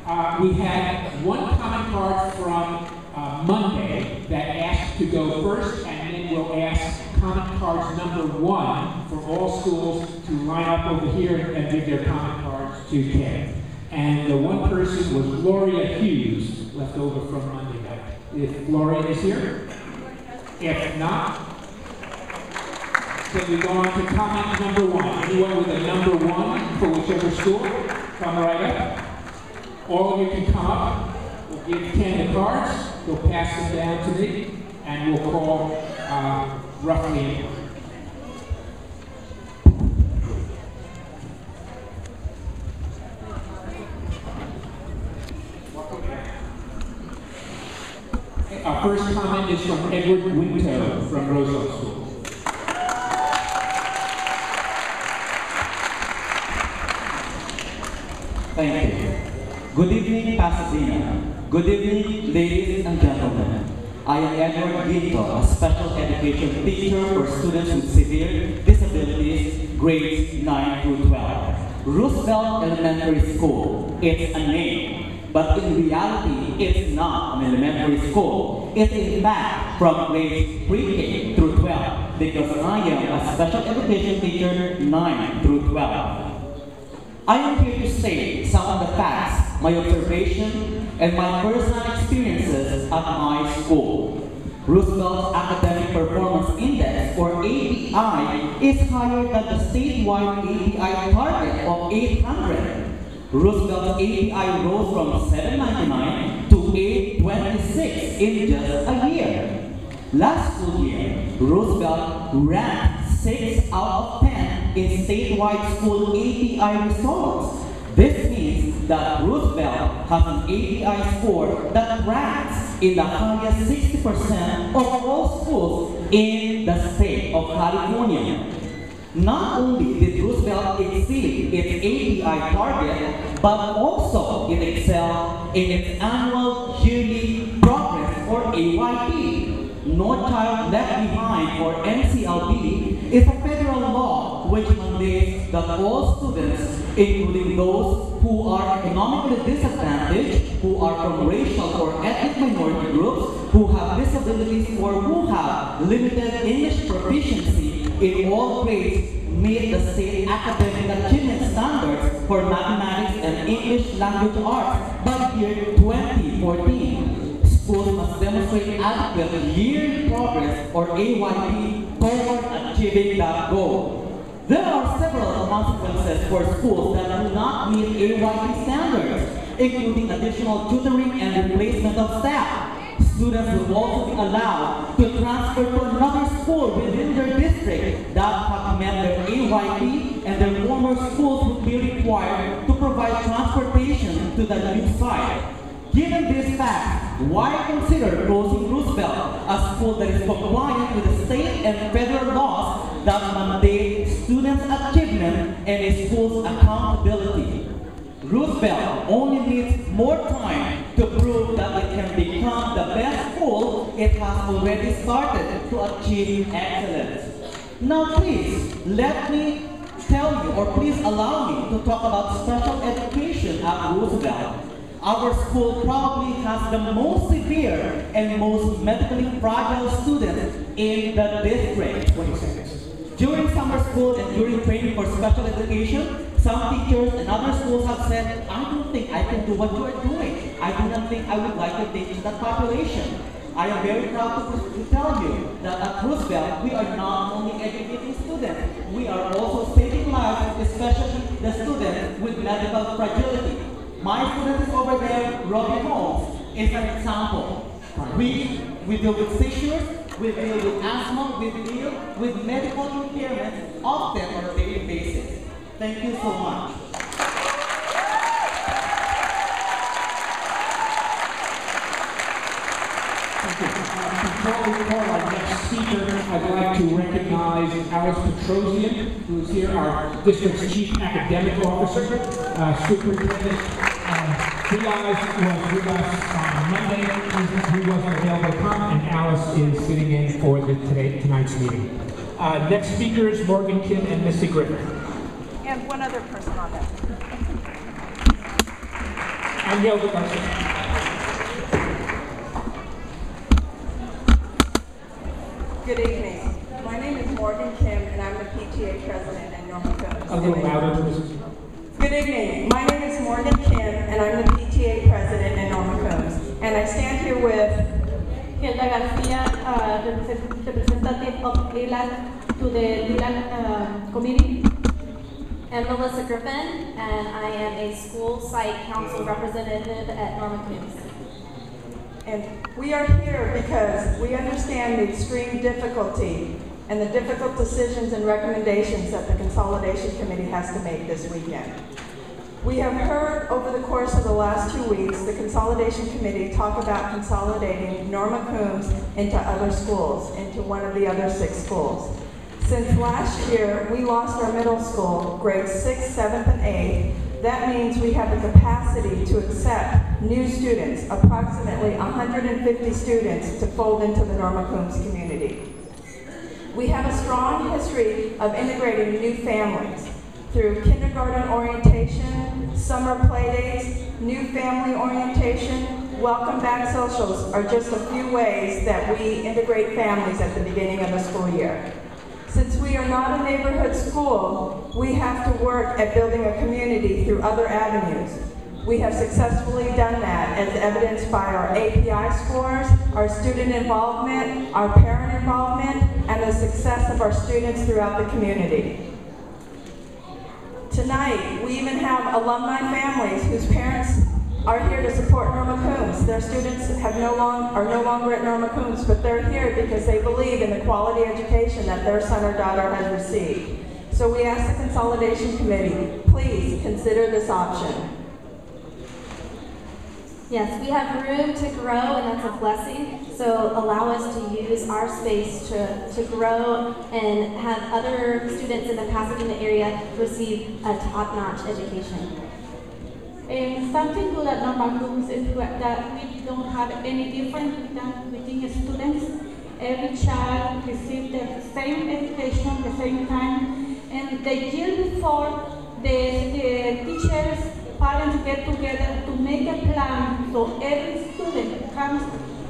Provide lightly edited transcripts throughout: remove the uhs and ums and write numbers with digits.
We had one comment card from Monday that asked to go first, and then we'll ask comment cards number 1 for all schools to line up over here and give their comment cards to Ken. And the one person was Gloria Hughes, left over from Monday night. If Gloria is here? If not, then we go on to comment number 1. Anyone with a number 1 for whichever school, come right up. All of you can come up. We'll give Ken the cards. He'll pass them down to me, and we'll call roughly. Our first comment is from Edward Winto from Roosevelt School. Thank you. Good evening, Pasadena. Good evening, ladies and gentlemen. I am Edward Winto, a special education teacher for students with severe disabilities, grades 9 through 12. Roosevelt Elementary School, it's a name, but in reality, it's not an elementary school. It's in fact from grades pre-K through 12, because I am a special education teacher 9 through 12. I am here to state some of the facts, my observation, and my personal experiences at my school. Roosevelt's Academic Performance Index, or API, is higher than the statewide API target of 800. Roosevelt's API rose from 799 to 826 in just a year. Last school year, Roosevelt ranked 6 out of 10 in statewide school API results. This means that Roosevelt has an API score that ranks in the highest 60% of all schools in the state of California. Not only did Roosevelt exceed its API target, but also it excelled in its annual yearly progress, or AYP. No Child Left Behind, or NCLB, is a federal law which mandates that all students, including those who are economically disadvantaged, who are from racial or ethnic minority groups, who have disabilities, or who have limited English proficiency in all grades, meet the state academic achievement standards for mathematics and English language arts by year 2014. Schools must demonstrate adequate yearly progress, or AYP, toward achieving that goal. There are several consequences for schools that do not meet AYP standards, including additional tutoring and replacement of staff. Students will also be allowed to transfer to another school within their district that have met their AYP, and their former schools will be required to provide transportation to the new site. Given this fact, why consider closing Roosevelt, a school that is compliant with the state and federal laws that mandate students' achievement and a school's accountability? Roosevelt only needs more time to prove that it can become the best school it has already started to achieve excellence. Now please, let me tell you, or please allow me to talk about special education at Roosevelt. Our school probably has the most severe and most medically fragile students in the district. 20 seconds. During summer school and during training for special education, some teachers and other schools have said, I don't think I can do what you are doing. I do not think I would like to teach that population. I am very proud to tell you that at Roosevelt, we are not only educating students, we are also saving lives, especially the students with medical fragility. My student is over there, Robbie Holmes, is an example. We deal with seizures, we deal with asthma, we deal with medical impairments often on a daily basis. Thank you so much. Before we call our next speaker, I'd like to recognize Alice Petrosian, who is here, our district's Chief Academic Officer, Superintendent. Diaz was with us on Monday. He wasn't available to come, and Alice is sitting in for tonight's meeting. Next speakers, Morgan Kim and Missy Griffin. And one other person on that. Angelica Garcia. Good evening. My name is Morgan Kim, and I'm the PTA president at Norman Combs. A little louder, please. Good evening. My name is Morgan Kim, and I'm the PTA president at Norman Combs. And I stand here with Hilda Garcia, representative of ELAC to the DILAC committee. I'm Melissa Griffin, and I am a school site council representative at Norman Combs. And we are here because we understand the extreme difficulty and the difficult decisions and recommendations that the Consolidation Committee has to make this weekend. We have heard over the course of the last 2 weeks the Consolidation Committee talk about consolidating Norman Combs into other schools, into one of the other 6 schools. Since last year, we lost our middle school, grades 6th, 7th, and 8th. That means we have the capacity to accept new students, approximately 150 students, to fold into the Norman Combs community. We have a strong history of integrating new families through kindergarten orientation, summer playdates, new family orientation, welcome back socials are just a few ways that we integrate families at the beginning of the school year. Since we are not a neighborhood school, we have to work at building a community through other avenues. We have successfully done that as evidenced by our API scores, our student involvement, our parent involvement, and the success of our students throughout the community. Tonight, we even have alumni families whose parents are here to support Norman Combs. Their students are no longer at Norman Combs, but they're here because they believe in the quality education that their son or daughter has received. So we ask the Consolidation Committee, please consider this option. Yes, we have room to grow, and that's a blessing. So allow us to use our space to grow and have other students in the Pasadena area receive a top-notch education. And something good at Norman Combs is that we don't have any difference between students. Every child receives the same education, the same time. And the year before, the teachers, parents get together to make a plan so every student comes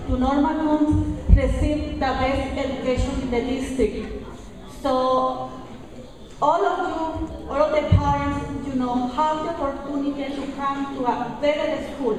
to Norman Combs, receive the best education in the district. So all of you, all of the parents, have the opportunity to come to a better school.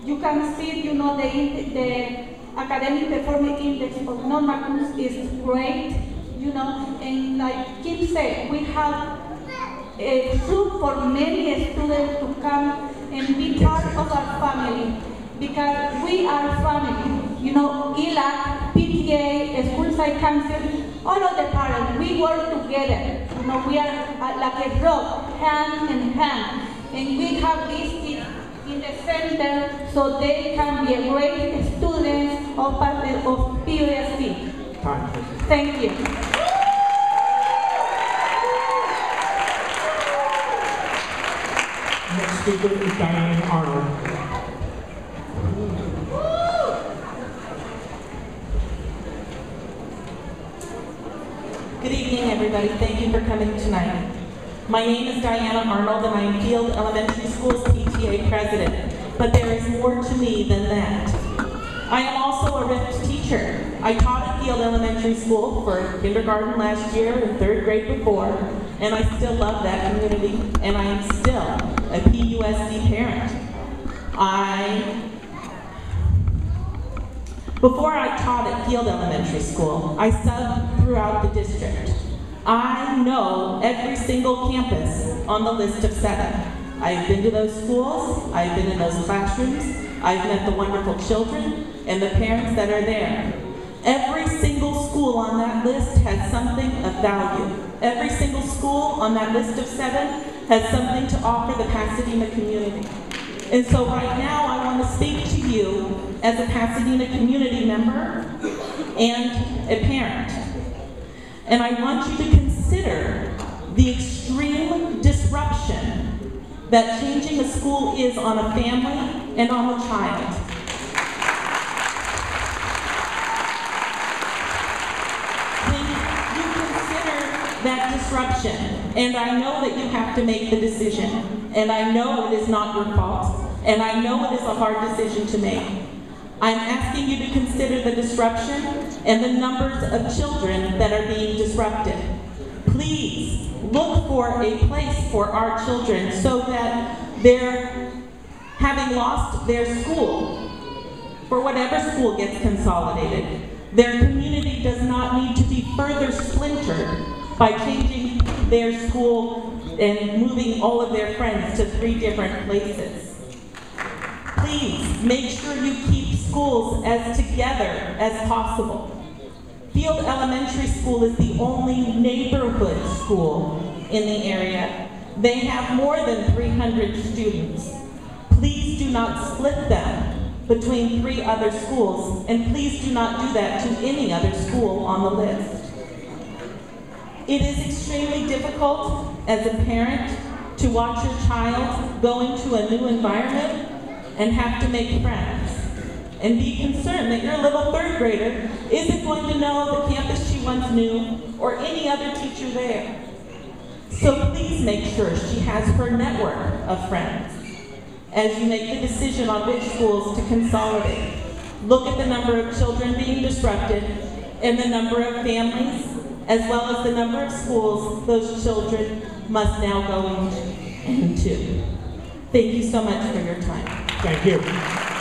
You can see, the academic performance index of Norman Combs is great, and like Kim said, we have a room for many students to come and be part of our family, because we are family. ELAC, PTA, school site council, all of the parents, we work together. We are like a rope, hand in hand, and we have these kids in the center so they can be a great students of PUSD. Thank you. Next speaker is Diane Arnold. Good evening, everybody. Thank you for coming tonight. My name is Diana Arnold, and I am Field Elementary School's PTA president. But there is more to me than that. I am also a RIFT teacher. I taught at Field Elementary School for kindergarten last year and 3rd grade before, and I still love that community, and I am still a PUSD parent. Before I taught at Field Elementary School, I subbed throughout the district. I know every single campus on the list of 7. I've been to those schools, I've been in those classrooms, I've met the wonderful children and the parents that are there. Every single school on that list has something of value. Every single school on that list of 7 has something to offer the Pasadena community. And so right now I want to speak to you as a Pasadena community member and a parent. And I want you to consider the extreme disruption that changing a school is on a family and on a child. When you consider that disruption, and I know that you have to make the decision, and I know it is not your fault, and I know it is a hard decision to make. I'm asking you to consider the disruption and the numbers of children that are being disrupted. Please look for a place for our children so that they're having lost their school, for whatever school gets consolidated, their community does not need to be further splintered by changing their school and moving all of their friends to 3 different places. Please make sure you keep schools as together as possible. Field Elementary School is the only neighborhood school in the area. They have more than 300 students. Please do not split them between 3 other schools, and please do not do that to any other school on the list. It is extremely difficult as a parent to watch your child go into a new environment and have to make friends, and be concerned that your little 3rd grader isn't going to know the campus she once knew or any other teacher there. So please make sure she has her network of friends. As you make the decision on which schools to consolidate, look at the number of children being disrupted and the number of families, as well as the number of schools those children must now go into. Thank you so much for your time. Thank you.